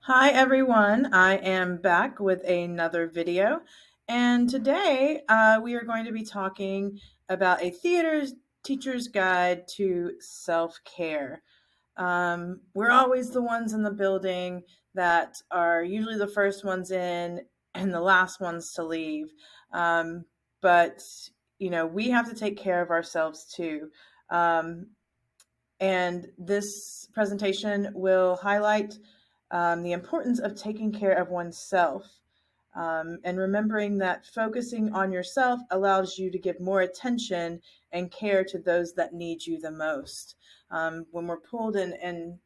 Hi everyone, I am back with another video, and today we are going to be talking about a theater teacher's guide to self-care. We're always the ones in the building that are usually the first ones in and the last ones to leave. Um, but we have to take care of ourselves too. Um, and this presentation will highlight the importance of taking care of oneself, and remembering that focusing on yourself allows you to give more attention and care to those that need you the most. When we're pulled in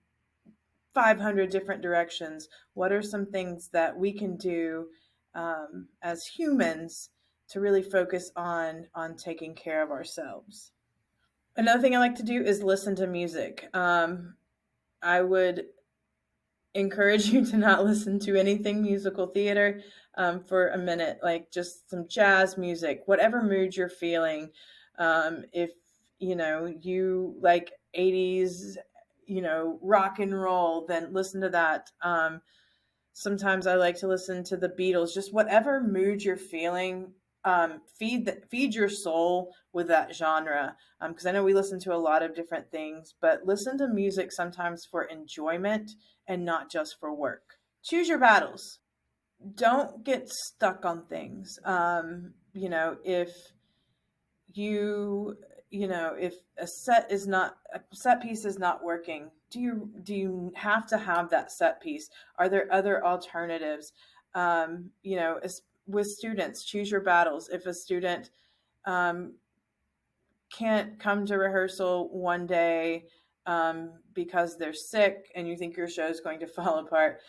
500 different directions, what are some things that we can do as humans to really focus on taking care of ourselves? Another thing I like to do is listen to music. I would encourage you to not listen to anything musical theater for a minute, like just some jazz music, whatever mood you're feeling. If you like 80s, rock and roll, then listen to that. Sometimes I like to listen to the Beatles, just whatever mood you're feeling. Feed your soul with that genre, because I know we listen to a lot of different things, but listen to music sometimes for enjoyment and not just for work. Choose your battles. Don't get stuck on things. If you if a set piece is not working, do you have to have that set piece? Are there other alternatives? With students, choose your battles. If a student um, can't come to rehearsal one day because they're sick and you think your show is going to fall apart,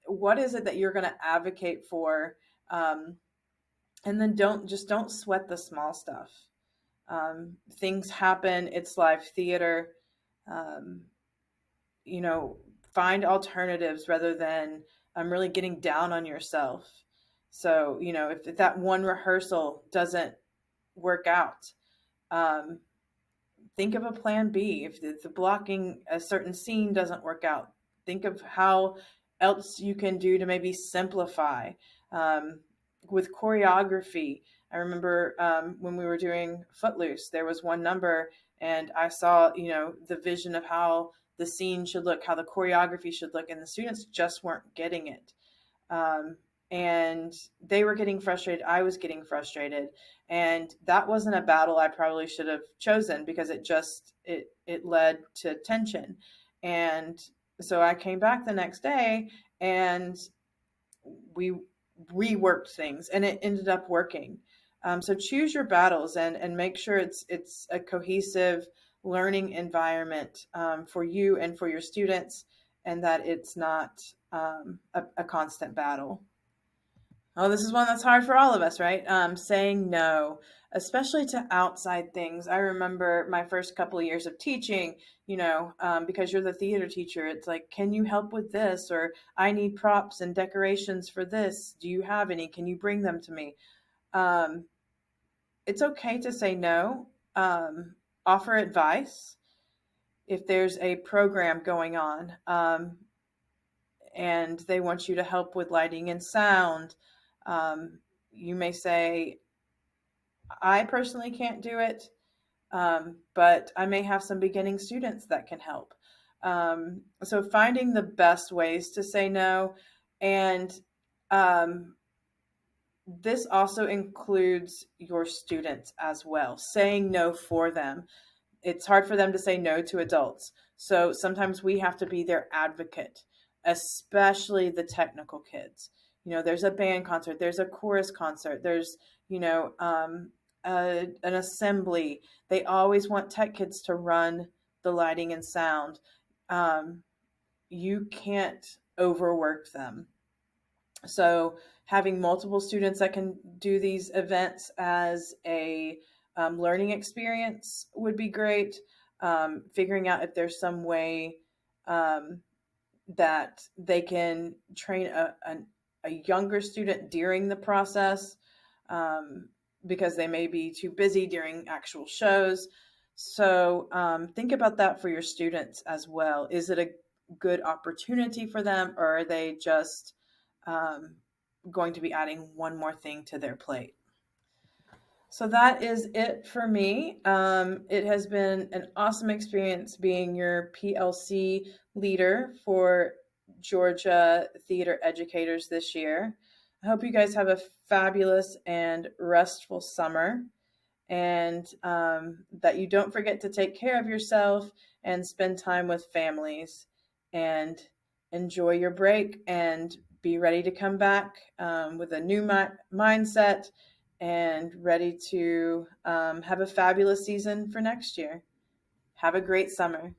what is it that you're going to advocate for? um, and then don't sweat the small stuff. Things happen. It's live theater. Um, you know, find alternatives rather than really getting down on yourself. So, if that one rehearsal doesn't work out, um, think of a plan B. If the blocking a certain scene doesn't work out, think of how else you can do to maybe simplify. Um, with choreography, I remember when we were doing Footloose, there was one number, and I saw, the vision of how the scene should look, how the choreography should look, and the students just weren't getting it. Um, and they were getting frustrated. I was getting frustrated, and that wasn't a battle I probably should have chosen, because it led to tension. And so I came back the next day, and we reworked things, and it ended up working. So choose your battles, and make sure it's a cohesive learning environment for you and for your students, and that it's not a constant battle. Oh, this is one that's hard for all of us, right? Saying no, especially to outside things. I remember my first couple of years of teaching, because you're the theater teacher, it's like, can you help with this? Or I need props and decorations for this. Do you have any? Can you bring them to me? Um, it's okay to say no. Offer advice if there's a program going on, and they want you to help with lighting and sound. Um, you may say, I personally can't do it, but I may have some beginning students that can help. So finding the best ways to say no. And um, this also includes your students as well, saying no for them. It's hard for them to say no to adults. So sometimes we have to be their advocate, especially the technical kids. There's a band concert, there's a chorus concert, there's, an assembly. They always want tech kids to run the lighting and sound. Um, you can't overwork them. So having multiple students that can do these events as a learning experience would be great. Figuring out if there's some way um, that they can train a younger student during the process, um, because they may be too busy during actual shows. So think about that for your students as well. Is it a good opportunity for them, or are they just going to be adding one more thing to their plate? So that is it for me. It has been an awesome experience being your PLC leader for Georgia Theater Educators this year. I hope you guys have a fabulous and restful summer, and that you don't forget to take care of yourself and spend time with families, and enjoy your break, and be ready to come back with a new mindset, and ready to have a fabulous season for next year. Have a great summer.